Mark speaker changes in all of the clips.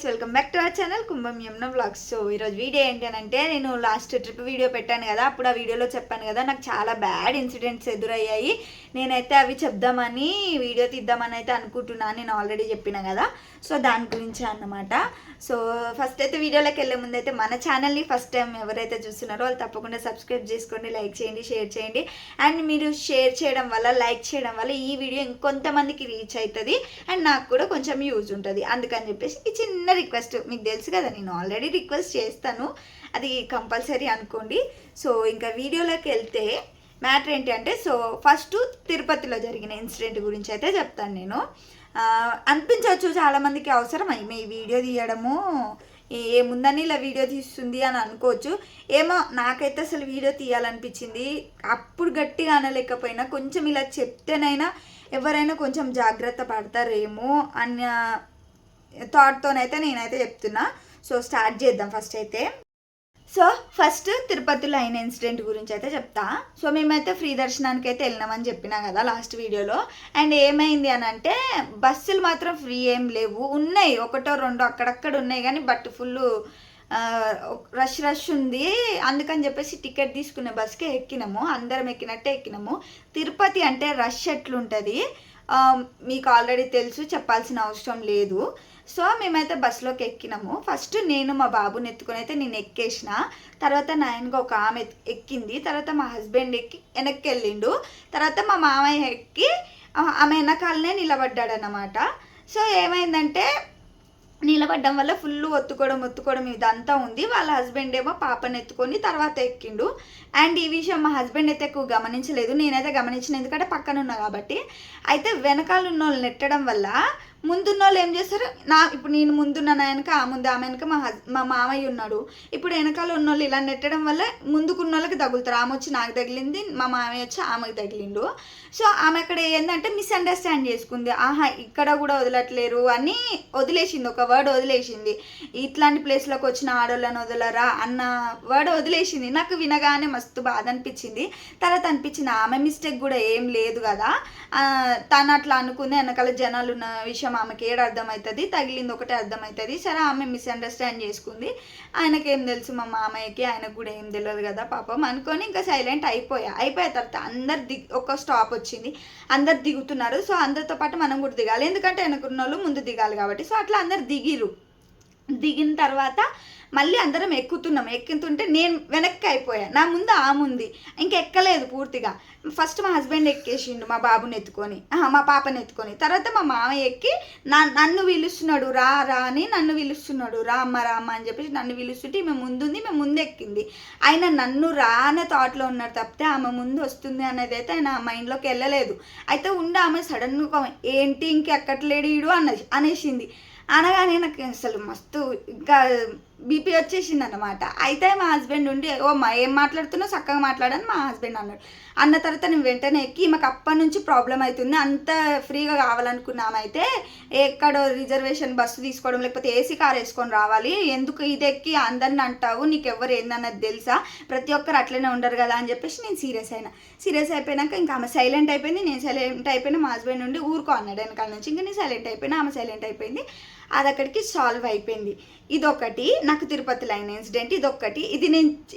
Speaker 1: Welcome back to our channel Kumbham Yamuna vlogs. So ఈరోజు video ఏంటంటే నేను లాస్ట్ ట్రిప్ వీడియో పెట్టాను కదా, అప్పుడు ఆ వీడియోలో చెప్పాను కదా నాకు చాలా బ్యాడ్ ఇన్సిడెంట్స్ ఎదురయ్యాయి. నేనైతే అవి చెప్దామని వీడియో తీద్దామని అయితే అనుకుంటున్నాను, నేను ఆల్రెడీ చెప్పిన కదా. సో దాని గురించి అన్నమాట. సో ఫస్ట్ అయితే వీడియోలోకి వెళ్ళే ముందు అయితే మన ఛానల్ని ఫస్ట్ టైం ఎవరైతే చూస్తున్నారో వాళ్ళు తప్పకుండా సబ్స్క్రైబ్ చేసుకోండి, లైక్ చేయండి, షేర్ చేయండి. అండ్ మీరు షేర్ చేయడం వల్ల, లైక్ చేయడం వల్ల ఈ వీడియో ఇంకొంతమందికి రీచ్ అవుతుంది అండ్ నాకు కూడా కొంచెం యూజ్ ఉంటుంది. అందుకని చెప్పేసి ఈ చిన్న రిక్వెస్ట్, మీకు తెలుసు కదా నేను ఆల్రెడీ రిక్వెస్ట్ చేస్తాను, అది కంపల్సరీ అనుకోండి. సో ఇంకా వీడియోలోకి వెళ్తే మ్యాటర్ ఏంటి అంటే, సో ఫస్ట్ తిరుపతిలో జరిగిన ఇన్సిడెంట్ గురించి అయితే చెప్తాను నేను. అనిపించవచ్చు చాలామందికి అవసరం ఈ వీడియో తీయడము, ఏముందని ఇలా వీడియో తీస్తుంది అని అనుకోవచ్చు. ఏమో నాకైతే అసలు వీడియో తీయాలనిపించింది. అప్పుడు గట్టిగా అనలేకపోయినా కొంచెం ఇలా చెప్తేనైనా ఎవరైనా కొంచెం జాగ్రత్త పడతారేమో అన్న థాట్తోనైతే నేనైతే చెప్తున్నా. సో స్టార్ట్ చేద్దాం ఫస్ట్ అయితే. సో ఫస్ట్ తిరుపతిలో అయిన ఇన్సిడెంట్ గురించి అయితే చెప్తా. సో మేమైతే ఫ్రీ దర్శనానికి అయితే వెళ్ళినామని చెప్పినా కదా లాస్ట్ వీడియోలో. అండ్ ఏమైంది అని అంటే, బస్సులు మాత్రం ఫ్రీ ఏం లేవు, ఉన్నాయి ఒకటో రెండో అక్కడక్కడ ఉన్నాయి కానీ బట్ ఫుల్ రష్ ఉంది. అందుకని చెప్పేసి టికెట్ తీసుకునే బస్కే ఎక్కినాము, అందరం ఎక్కినట్టే ఎక్కినాము. తిరుపతి అంటే రష్ ఎట్లుంటుంది మీకు ఆల్రెడీ తెలుసు, చెప్పాల్సిన అవసరం లేదు. సో మేమైతే బస్సులోకి ఎక్కినాము. ఫస్ట్ నేను మా బాబుని ఎత్తుకొని అయితే నేను ఎక్కేసిన, తర్వాత నాయనగా ఒక ఆమె ఎక్కింది, తర్వాత మా హస్బెండ్ ఎక్కి వెనక్కి వెళ్ళిండు, తర్వాత మా మామయ్య ఎక్కి ఆమె వెనకాలనే నిలబడ్డాడనమాట. సో ఏమైందంటే నిలబడ్డం వల్ల ఫుల్ ఒత్తుకోవడం ఇదంతా ఉంది. వాళ్ళ హస్బెండ్ ఏమో పాపను ఎత్తుకొని తర్వాత ఎక్కిండు. అండ్ ఈ విషయం మా హస్బెండ్ అయితే ఎక్కువ గమనించలేదు, నేనైతే గమనించిన, ఎందుకంటే పక్కన ఉన్నా కాబట్టి. అయితే వెనకాల ఉన్న వాళ్ళు నెట్టడం వల్ల ముందున్న వాళ్ళు ఏం చేస్తారు, ఇప్పుడు నేను ముందున్న వెనక ఆ ముందు ఆమె వెనక మా మామయ్య ఉన్నాడు. ఇప్పుడు వెనకాల ఉన్న వాళ్ళు ఇలా నెట్టడం వల్ల ముందుకున్న వాళ్ళకి తగులుతారు. ఆమె వచ్చి నాకు తగిలింది, మా మామయ్య వచ్చి ఆమెకు తగిలిండు. సో ఆమె అక్కడ ఏంటంటే మిస్అండర్స్టాండ్ చేసుకుంది, ఆహా ఇక్కడ కూడా వదలట్లేరు అని వదిలేసింది, ఒక వర్డ్ వదిలేసింది. ఇట్లాంటి ప్లేస్లోకి వచ్చిన ఆడోళ్ళని వదలరా అన్న వర్డ్ వదిలేసింది. నాకు వినగానే మస్తు బాధ అనిపించింది. తర్వాత అనిపించింది ఆమె మిస్టేక్ కూడా ఏం లేదు కదా, తను అట్లా అనుకుంది, వెనకాల జనాలు ఉన్న విషయం ఆమెకి ఏడు అర్థమవుతుంది, తగిలింది ఒకటే అర్థమవుతుంది. సరే ఆమె మిస్అండర్స్టాండ్ చేసుకుంది, ఆయనకేం తెలుసు, మా మామయ్యకి ఆయనకు కూడా ఏం తెలియదు కదా పాపం అనుకొని ఇంకా సైలెంట్ అయిపోయా తర్వాత అందరు ఒక స్టాప్ వచ్చింది, అందరు దిగుతున్నారు. సో అందరితో పాటు మనం కూడా దిగాలి, ఎందుకంటే వెనకున్న వాళ్ళు ముందు దిగాలి కాబట్టి. సో అట్లా అందరు దిగిన తర్వాత మళ్ళీ అందరం ఎక్కుతుంటే నేను వెనక్కి అయిపోయా, నా ముందు ఆమె ఉంది, ఇంకెక్కలేదు పూర్తిగా. ఫస్ట్ మా హస్బెండ్ ఎక్కేసిండు మా బాబుని ఎత్తుకొని, మా పాపని ఎత్తుకొని, తర్వాత మా మామయ్య ఎక్కి నన్ను పిలుస్తున్నాడు, రా అని నన్ను పిలుస్తున్నాడు, రా అమ్మ అని చెప్పేసి నన్ను పిలుస్తుంటే ఈమె ముందుంది, ఈమె ముందు ఎక్కింది. ఆయన నన్ను రా అనే థాట్లో ఉన్నాడు తప్పితే ఆమె ముందు వస్తుంది అనేది అయితే ఆయన మైండ్లోకి వెళ్ళలేదు. అయితే ఆమె సడన్గా ఏంటి ఇంకెక్కట్లేడు ఈడు అనేసింది. అనగానే నాకు అసలు మస్తు ఇంకా బీపీ వచ్చేసింది అనమాట. అయితే మా హస్బెండ్ ఉండి, ఓ ఏం మాట్లాడుతున్నావు చక్కగా మాట్లాడని మా హస్బెండ్ అన్న తర్వాత నేను వెంటనే ఎక్కి, మాకు అప్పటి నుంచి ప్రాబ్లం అవుతుంది, అంత ఫ్రీగా కావాలనుకున్నామైతే ఎక్కడో రిజర్వేషన్ బస్సు తీసుకోవడం లేకపోతే ఏసీ కార్ వేసుకొని రావాలి, ఎందుకు ఇది ఎక్కి అందరిని అంటావు, నీకు ఎవరు ఏందన్నది తెలుసా, ప్రతి ఒక్కరు అట్లనే ఉండరు కదా అని చెప్పేసి నేను సీరియస్ అయిపోయినాక ఇంకా ఆమె సైలెంట్ అయిపోయింది, నేను సైలెంట్ అయిపోయినా, మా హస్బెండ్ నుండి ఊరుకో అన్నాడు వెనకాల నుంచి. ఇంకా నేను సైలెంట్ అయిపోయినా, ఆమె సైలెంట్ అయిపోయింది, అది అక్కడికి సాల్వ్ అయిపోయింది. ఇదొకటి నాకు తిరుపతిలో అయిన ఇన్సిడెంట్, ఇదొకటి.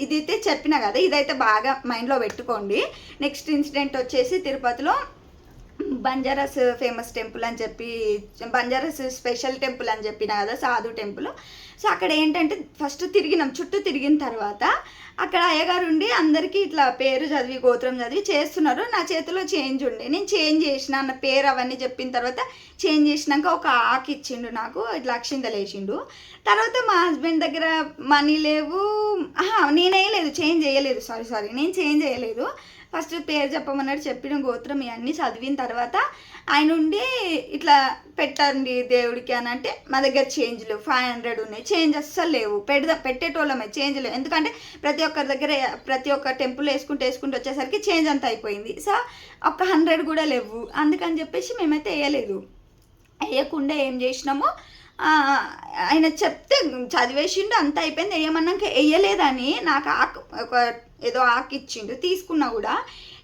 Speaker 1: ఇదైతే చెప్పిన కదా, ఇదైతే బాగా మైండ్లో పెట్టుకోండి. నెక్స్ట్ ఇన్సిడెంట్ వచ్చేసి తిరుపతిలో బంజారాస్ ఫేమస్ టెంపుల్ అని చెప్పి, బంజారాస్ స్పెషల్ టెంపుల్ అని చెప్పిన కదా, సాధు టెంపుల్. సో అక్కడ ఏంటంటే ఫస్ట్ చుట్టూ తిరిగిన తర్వాత అక్కడ అయ్యగారు ఉండి అందరికీ ఇట్లా పేరు చదివి గోత్రం చదివి చేస్తున్నారు. నా చేతిలో చేంజ్ ఉండే, నేను చేంజ్ చేసిన, నా పేరు అవన్నీ చెప్పిన తర్వాత చేంజ్ చేసినాక ఒక ఆకు ఇచ్చిండు నాకు, ఇట్లా అక్షింతలు వేసిండు. తర్వాత మా హస్బెండ్ దగ్గర మనీ లేవు, నేను వేయలేదు, చేంజ్ చేయలేదు, సారీ నేను చేంజ్ చేయలేదు. ఫస్ట్ పేరు చెప్పమన్నాడు, చెప్పిన గోత్రం ఇవన్నీ చదివిన తర్వాత ఆయన ఉండి ఇట్లా పెట్టండి దేవుడికి అని అంటే, మా దగ్గర చేంజ్ లేవు, 500 ఉన్నాయి, చేంజ్ అస్సలు లేవు, పెట్టేటోళ్ళమే, చేంజ్ లేవు. ఎందుకంటే ప్రతి ఒక్కరి దగ్గర ప్రతి ఒక్క టెంపుల్ వేసుకుంటూ వచ్చేసరికి చేంజ్ అంతా అయిపోయింది. సో ఒక 100 కూడా లేవు, అందుకని చెప్పేసి మేమైతే వేయకుండా ఏం చేసినాము, ఆయన చెప్తే చదివేసిండు, అంత అయిపోయింది. వేయమన్నాక వేయలేదని నాకు ఒక ఏదో ఆకు ఇచ్చిండు, తీసుకున్నా కూడా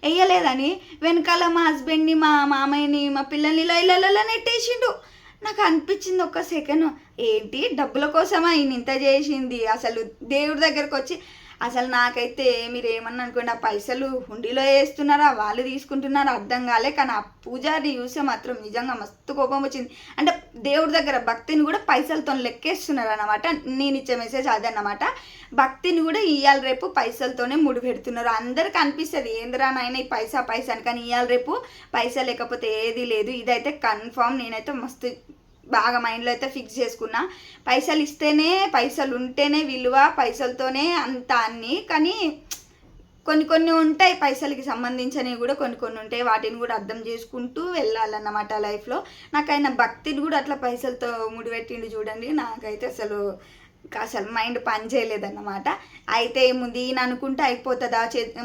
Speaker 1: వేయలేదని వెనకాల మా హస్బెండ్ని, మా మామయ్యని, మా పిల్లల్ని ఇలా నెట్టేసిండు. నాకు అనిపించింది ఒక్క సెకండ్, ఏంటి డబ్బుల కోసమా ఈయన ఇంత చేసింది, అసలు దేవుడి దగ్గరకు వచ్చి అసలు నాకైతే మీరు ఏమన్నా అనుకోండి, ఆ పైసలు హుండీలో వేస్తున్నారా వాళ్ళు తీసుకుంటున్నారా అర్థం కాలే. కానీ ఆ పూజారి చూసే మాత్రం నిజంగా మస్తు కోపం వచ్చింది. అంటే దేవుడి దగ్గర భక్తిని కూడా పైసలతో లెక్కేస్తున్నారు అన్నమాట. నేను ఇచ్చే మెసేజ్ అదన్నమాట. భక్తిని కూడా ఇవాళ రేపు పైసలతోనే ముడి పెడుతున్నారు. అందరికి అనిపిస్తుంది ఏందిరా నాయన ఈ పైసా పైసా అని, కానీ ఇవాళ రేపు పైసా లేకపోతే ఏది లేదు. ఇదైతే కన్ఫామ్. నేనైతే మస్తు బాగా మైండ్లో అయితే ఫిక్స్ చేసుకున్నా. పైసలు ఇస్తేనే, పైసలు ఉంటేనే విలువ, పైసలతోనే అంత అన్నీ. కానీ కొన్ని కొన్ని ఉంటాయి పైసలకి సంబంధించినవి కూడా కొన్ని ఉంటాయి. వాటిని కూడా అర్థం చేసుకుంటూ వెళ్ళాలన్నమాట లైఫ్లో. నాకైనా భక్తిని కూడా అట్లా పైసలతో ముడిపెట్టిండు చూడండి. నాకైతే అసలు మైండ్ పని చేయలేదన్నమాట. అయితే ఏముంది ఈయన అనుకుంటే అయిపోతుందా,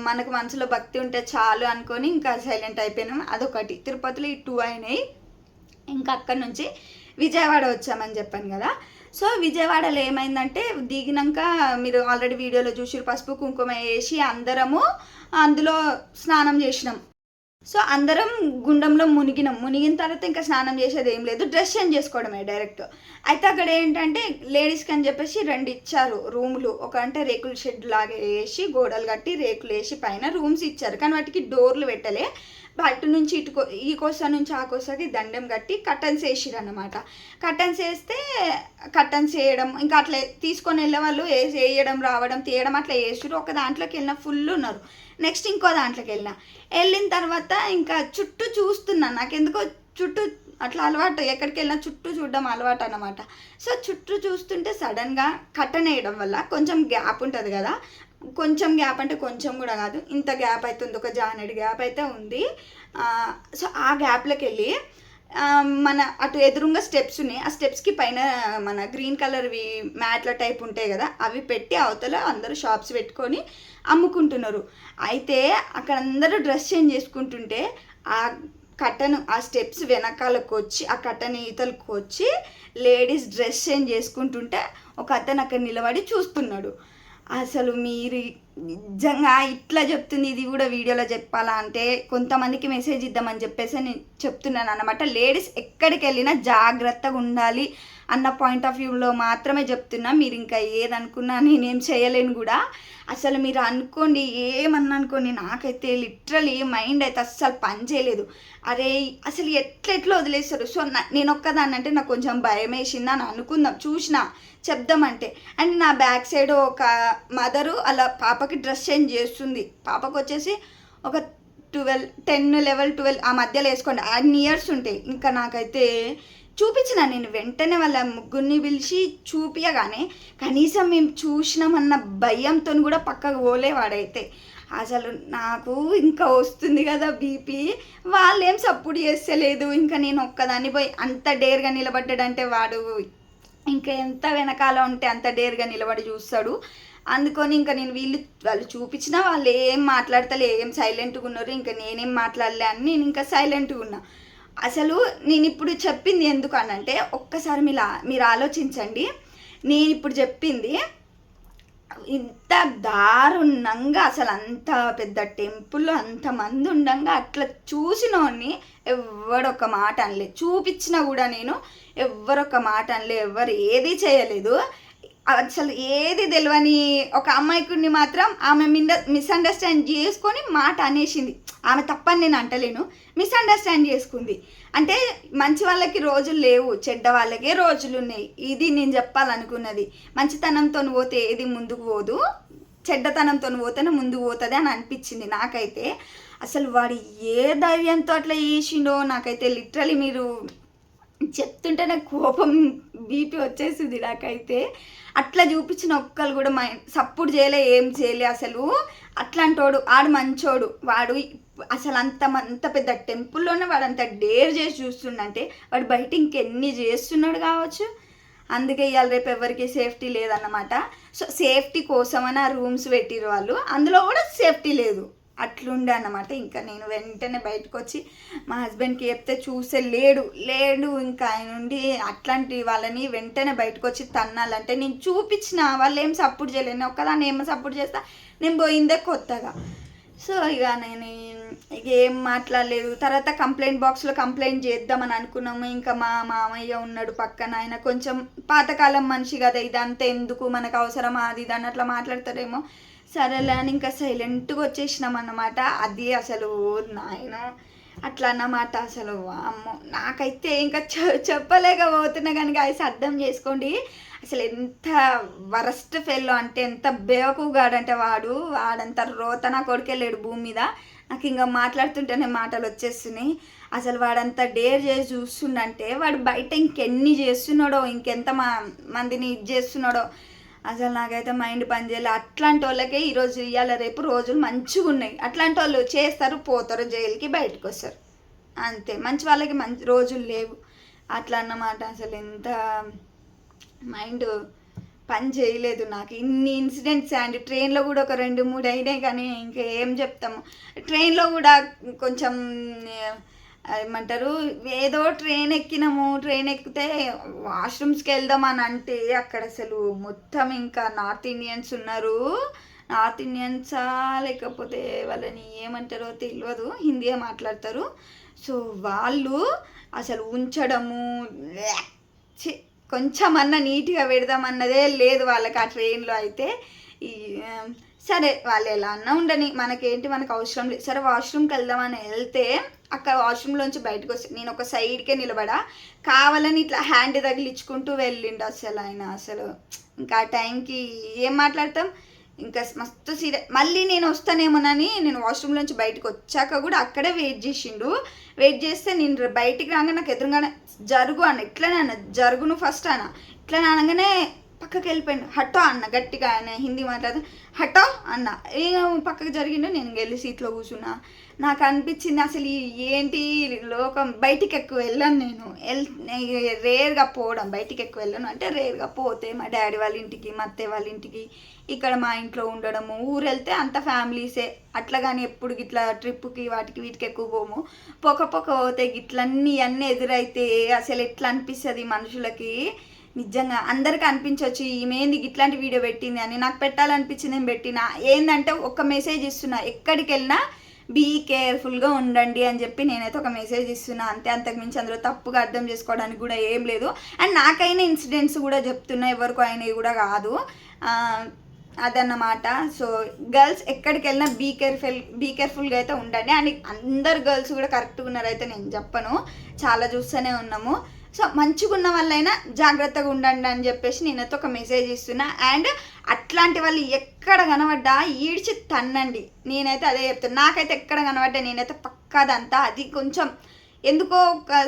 Speaker 1: మనకు మనసులో భక్తి ఉంటే చాలు అనుకొని ఇంకా సైలెంట్ అయిపోయినాం. అదొకటి. తిరుపతిలో ఈ 2 అయినాయి. ఇంకా అక్కడి నుంచి విజయవాడ వచ్చామని చెప్పాను కదా. సో విజయవాడలో ఏమైందంటే దిగినాక మీరు ఆల్రెడీ వీడియోలో చూసి పసుపు కుంకుమ వేసి అందరము అందులో స్నానం చేసినాం. సో అందరం గుండంలో మునిగిన తర్వాత ఇంకా స్నానం చేసేది ఏం లేదు, డ్రెస్ చేంజ్ చేసుకోవడమే డైరెక్ట్. అయితే అక్కడ ఏంటంటే లేడీస్కి అని చెప్పేసి 2 ఇచ్చారు రూములు. ఒక అంటే రేకుల షెడ్ లాగా వేసి గోడలు కట్టి రేకులు వేసి పైన రూమ్స్ ఇచ్చారు. కానీ వాటికి డోర్లు పెట్టలే. అటు నుంచి ఈ కోస నుంచి ఆ కోసకి దండం కట్టి కర్టన్స్ వేసిరు అన్నమాట. కర్టన్స్ వేస్తే కర్టన్స్ వేయడం, ఇంకా అట్లా తీసుకొని వెళ్ళే వాళ్ళు వేయడం రావడం తీయడం అట్లా వేసిరు. ఒక దాంట్లోకి వెళ్ళిన ఫుల్ ఉన్నారు. నెక్స్ట్ ఇంకో దాంట్లోకి వెళ్ళిన తర్వాత ఇంకా చుట్టూ చూస్తున్నాను. నాకెందుకో చుట్టూ అట్లా అలవాటు, ఎక్కడికి వెళ్ళినా చుట్టూ చూడడం అలవాటు అన్నమాట. సో చుట్టూ చూస్తుంటే సడన్గా కర్టన్ వేయడం వల్ల కొంచెం గ్యాప్ ఉంటుంది కదా, కొంచెం గ్యాప్ అంటే కొంచెం కూడా కాదు, ఇంత గ్యాప్ అయితే ఉంది, ఒక జానెడ్ గ్యాప్ అయితే ఉంది. సో ఆ గ్యాప్లోకి వెళ్ళి మన అటు ఎదురుగా స్టెప్స్ ఉన్నాయి. ఆ స్టెప్స్కి పైన మన గ్రీన్ కలర్వి మ్యాట్ల టైప్ ఉంటాయి కదా, అవి పెట్టి అవతల అందరూ షాప్స్ పెట్టుకొని అమ్ముకుంటున్నారు. అయితే అక్కడ అందరూ డ్రెస్ చేంజ్ చేసుకుంటుంటే ఆ కట్టను ఆ స్టెప్స్ వెనకాలకు వచ్చి ఆ కట్టని ఈతలకు వచ్చి లేడీస్ డ్రెస్ చేంజ్ చేసుకుంటుంటే ఒక అతను అక్కడ నిలబడి చూస్తున్నాడు. అసలు మీరు నిజంగా ఇట్లా చెప్తుంది, ఇది కూడా వీడియోలో చెప్పాలా అంటే కొంతమందికి మెసేజ్ ఇద్దామని చెప్పేసి నేను చెప్తున్నాను అన్నమాట. లేడీస్ ఎక్కడికి వెళ్ళినా జాగ్రత్తగా ఉండాలి అన్న పాయింట్ ఆఫ్ వ్యూలో మాత్రమే చెప్తున్నా. మీరు ఇంకా ఏదనుకున్నా నేనేం చేయలేను కూడా. అసలు మీరు అనుకోండి ఏమన్నా అనుకోండి, నాకైతే లిటరలీ మైండ్ అయితే అస్సలు పని చేయలేదు. అరే అసలు ఎట్లా వదిలేస్తారు. సో నేను ఒక్కదాన్ని అంటే నాకు కొంచెం భయం వేసింది అని అనుకుందాం, చూసిన చెప్దామంటే. అండ్ నా బ్యాక్ సైడ్ ఒక మదరు అలా పాపకి డ్రెస్ చేంజ్ చేస్తుంది. పాపకు వచ్చేసి ఒక 10, 11, 12 ఆ మధ్యలో వేసుకోండి, అన్ని ఇయర్స్ ఉంటాయి. ఇంకా నాకైతే చూపించిన నేను వెంటనే వాళ్ళ ముగ్గురిని పిలిచి చూపించగానే కనీసం మేము చూసినామన్న భయంతో కూడా పక్కకు పోలేవాడైతే. అసలు నాకు ఇంకా వస్తుంది కదా బీపీ, వాళ్ళు ఏం సపోర్ట్ చేస్తలేదు. ఇంకా నేను ఒక్కదాన్ని పోయి అంత డేర్గా నిలబడ్డాడంటే వాడు ఇంకా ఎంత వెనకాల ఉంటే అంత డేర్గా నిలబడి చూస్తాడు. అందుకొని ఇంకా నేను వాళ్ళు చూపించినా వాళ్ళు ఏం మాట్లాడతలే, ఏం సైలెంట్గా ఉన్నారు. ఇంకా నేనేం మాట్లాడలే అని నేను ఇంకా సైలెంట్గా ఉన్నా. అసలు నేను ఇప్పుడు చెప్పింది ఎందుకు అనంటే ఒక్కసారి మీరు ఆలోచించండి. నేను ఇప్పుడు చెప్పింది ఇంత దారుణంగా అసలు అంత పెద్ద టెంపుల్లో అంతమంది ఉండంగా అట్లా చూసినోడిని ఎవరొక మాట అనలే. చూపించినా కూడా నేను ఎవరొక మాట అనలే, ఎవరు ఏది చేయలేదు. అసలు ఏది తెలియని ఒక అమ్మాయికుడిని మాత్రం ఆమె మిస్అండర్స్టాండ్ చేసుకొని మాట అనేసింది. ఆమె తప్పని నేను అంటలేను, మిస్అండర్స్టాండ్ చేసుకుంది. అంటే మంచి వాళ్ళకి రోజులు లేవు, చెడ్డ వాళ్ళకే రోజులు ఉన్నాయి. ఇది నేను చెప్పాలనుకున్నది. మంచితనంతో పోతే ఏది ముందుకు పోదు, చెడ్డతనంతో పోతేనే ముందుకు పోతుంది అని అనిపించింది నాకైతే. అసలు వాడు ఏ ధైర్యంతో అట్లా చేసిండో నాకైతే లిటరలీ మీరు చెప్తుంటే నాకు కోపం బీపీ వచ్చేసింది నాకైతే. అట్లా చూపించిన ఒక్కరు కూడా సపోర్ట్ చేయలే, ఏం చేయలే. అసలు అట్లాంటోడు ఆడు మంచోడు, వాడు అసలు అంత పెద్ద టెంపుల్లోనే వాడు అంత డేర్ చేసి చూస్తుండంటే వాడు బయట ఇంకెన్ని చేస్తున్నాడు కావచ్చు. అందుకే ఇవాళ రేపు ఎవరికి సేఫ్టీ లేదన్నమాట. సో సేఫ్టీ కోసమని ఆ రూమ్స్ పెట్టిరు వాళ్ళు, అందులో కూడా సేఫ్టీ లేదు. అట్లుండే అన్నమాట. ఇంకా నేను వెంటనే బయటకు వచ్చి మా హస్బెండ్కి చెప్తే చూసే లేడు ఇంకా ఆయన నుండి అట్లాంటి వాళ్ళని వెంటనే బయటకు వచ్చి తన్నాలంటే నేను చూపించిన వాళ్ళు ఏం సపోర్ట్ చేయలేను. ఒక్కదాన్ని ఏమో సపోర్ట్ చేస్తా, నేను పోయిందే కొత్తగా. సో ఇక నేను ఇక ఏం మాట్లాడలేదు. తర్వాత కంప్లైంట్ బాక్స్లో కంప్లైంట్ చేద్దామని అనుకున్నాము. ఇంకా మా మామయ్య ఉన్నాడు పక్కన, ఆయన కొంచెం పాతకాలం మనిషి కదా, ఇదంతా ఎందుకు మనకు అవసరమా అది ఇది అన్నట్లా మాట్లాడతారేమో, సరేలే అని ఇంకా సైలెంట్గా వచ్చేసినాం అన్నమాట. అది అసలు నాయన అట్లా అన్నమాట. అసలు అమ్మో నాకైతే ఇంకా చెప్పలేకపోతున్నా కనుక అయితే అర్థం చేసుకోండి అసలు ఎంత వరస్ట్ ఫెల్లో అంటే, ఎంత బేవకుగాడంటే వాడంత రోతన కొడుకెళ్ళాడు భూమి మీద. నాకు ఇంకా మాట్లాడుతుంటేనే మాటలు వచ్చేస్తున్నాయి. అసలు వాడంతా డేర్ చేసి చూస్తుండంటే వాడు బయట ఇంకెన్ని చేస్తున్నాడో, ఇంకెంత మందిని ఇది చేస్తున్నాడో అసలు నాకైతే మైండ్ పనిచేయాలి. అట్లాంటి వాళ్ళకే ఈరోజు ఇవాళ రేపు రోజులు మంచిగా ఉన్నాయి. అట్లాంటి వాళ్ళు చేస్తారు, పోతారు, జైలుకి బయటకు వస్తారు, అంతే. మంచి వాళ్ళకి మంచి రోజులు లేవు. అట్లా అన్నమాట. అసలు ఎంత మైండ్ పని చేయలేదు నాకు. ఇన్ని ఇన్సిడెంట్స్ అండ్ ట్రైన్లో కూడా ఒక 2-3 అయినాయి. కానీ ఇంకా ఏం చెప్తాము, ట్రైన్లో కూడా కొంచెం ఏమంటారు, ఏదో ట్రైన్ ఎక్కినాము, ట్రైన్ ఎక్కితే వాష్రూమ్స్కి వెళ్దాం అని అంటే అక్కడ అసలు మొత్తం ఇంకా నార్త్ ఇండియన్స్ ఉన్నారు. నార్త్ ఇండియన్సా లేకపోతే వాళ్ళని ఏమంటారో తెలియదు, హిందీయే మాట్లాడతారు. సో వాళ్ళు అసలు ఉంచడము కొంచెమన్నా నీట్గా పెడదామన్నదే లేదు వాళ్ళకి ఆ ట్రైన్లో అయితే. ఈ సరే వాళ్ళు ఎలా అన్నా ఉండని, మనకేంటి, మనకు అవసరం లేదు. సరే వాష్రూమ్కి వెళ్దామని వెళ్తే అక్కడ వాష్రూమ్లోంచి బయటకు వస్తే నేను ఒక సైడ్కే నిలబడా, కావాలని ఇట్లా హ్యాండ్ తగిలించుకుంటూ వెళ్ళిండు అసలు ఆయన. అసలు ఇంకా ఆ టైంకి ఏం మాట్లాడతాం, ఇంకా మస్తు సీరియస్. మళ్ళీ నేను వస్తానేమోనని నేను వాష్రూమ్లోంచి బయటకు వచ్చాక కూడా అక్కడే వెయిట్ చేసిండు. వెయిట్ చేస్తే నేను బయటికి రాగా నాకు ఎదురుగానే జరుగు అన్న, ఇట్లనే అన్న, జరుగును ఫస్ట్ అన్న, ఇట్లా అనగానే పక్కకి వెళ్ళిపోయాడు. హటో అన్న గట్టిగా, ఆయన హిందీ మాట్లాడు, హటో అన్న. పక్కకు జరిగిండు, నేను వెళ్ళి సీట్లో కూర్చున్నా. నాకు అనిపించింది అసలు ఏంటి లోకం, బయటికి ఎక్కువ వెళ్ళాను నేను. రేర్గా పోవడం, బయటికి ఎక్కువ వెళ్ళాను అంటే రేర్గా పోతే మా డాడీ వాళ్ళ ఇంటికి, మా అత్తయ్య వాళ్ళ ఇంటికి, ఇక్కడ మా ఇంట్లో ఉండడము. ఊరు వెళ్తే అంత ఫ్యామిలీసే, అట్లా కానీ ఎప్పుడు ఇట్లా ట్రిప్కి వాటికి వీటికి ఎక్కువ పోము. పొక పోతే గిట్లన్నీ అన్నీ ఎదురైతే అసలు ఎట్లా అనిపిస్తుంది మనుషులకి. నిజంగా అందరికీ అనిపించవచ్చు ఈమెంది ఇట్లాంటి వీడియో పెట్టింది అని. నాకు పెట్టాలనిపించింది, నేను పెట్టినా. ఏంటంటే ఒక మెసేజ్ ఇస్తున్నా, ఎక్కడికి వెళ్ళినా బీ కేర్ఫుల్గా ఉండండి అని చెప్పి నేనైతే ఒక మెసేజ్ ఇస్తున్నా అంతే. అంతకుమించి అందులో తప్పుగా అర్థం చేసుకోవడానికి కూడా ఏం లేదు. అండ్ నాకైన ఇన్సిడెంట్స్ కూడా చెప్తున్నా, ఎవరికో అయినవి కూడా కాదు, అదన్నమాట. సో గర్ల్స్ ఎక్కడికి వెళ్ళినా బీ కేర్ఫుల్గా అయితే ఉండండి. అండ్ అందరు గర్ల్స్ కూడా కరెక్ట్గా ఉన్నారైతే నేను చెప్పను, చాలా చూస్తూనే ఉన్నాము. సో మంచిగా ఉన్న వాళ్ళైనా జాగ్రత్తగా ఉండండి అని చెప్పేసి నేనైతే ఒక మెసేజ్ ఇస్తున్నా. అండ్ అట్లాంటి వాళ్ళు ఎక్కడ కనబడ్డా ఈడ్చి తన్నండి, నేనైతే అదే చెప్తాను. నాకైతే ఎక్కడ కనబడ్డా నేనైతే పక్కాదంతా అది కొంచెం ఎందుకో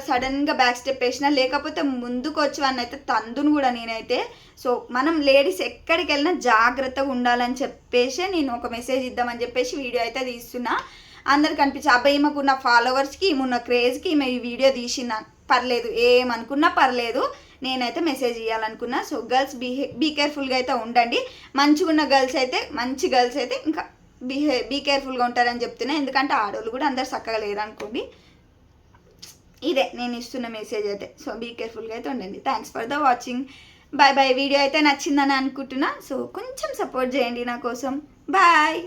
Speaker 1: సడన్గా బ్యాక్ స్టెప్ వేసినా, లేకపోతే ముందుకు వచ్చి వాడిని అయితే తందును కూడా నేనైతే. సో మనం లేడీస్ ఎక్కడికి వెళ్ళినా జాగ్రత్తగా ఉండాలని చెప్పేసి నేను ఒక మెసేజ్ ఇద్దామని చెప్పేసి వీడియో అయితే తీస్తున్నా. అందరికి అనిపించి అబ్బాయి ఈమెకున్న ఫాలోవర్స్కి, ఈమెన్న క్రేజ్కి ఈమె ఈ వీడియో తీసిన పర్లేదు, ఏమనుకున్నా పర్లేదు, నేనైతే మెసేజ్ ఇవ్వాలనుకున్నా. సో గర్ల్స్ బీ కేర్ఫుల్గా అయితే ఉండండి. మంచిగా ఉన్న గర్ల్స్ అయితే, మంచి గర్ల్స్ అయితే ఇంకా బీ కేర్ఫుల్గా ఉంటారని చెప్తున్నా. ఎందుకంటే ఆడవాళ్ళు కూడా అందరు చక్కగా లేరు అనుకోండి. ఇదే నేను ఇస్తున్న మెసేజ్ అయితే. సో బీ కేర్ఫుల్గా అయితే ఉండండి. Thanks for the watching. Bye bye. Video అయితే నచ్చిందని అనుకుంటున్నా. సో కొంచెం సపోర్ట్ చేయండి నా కోసం. బాయ్.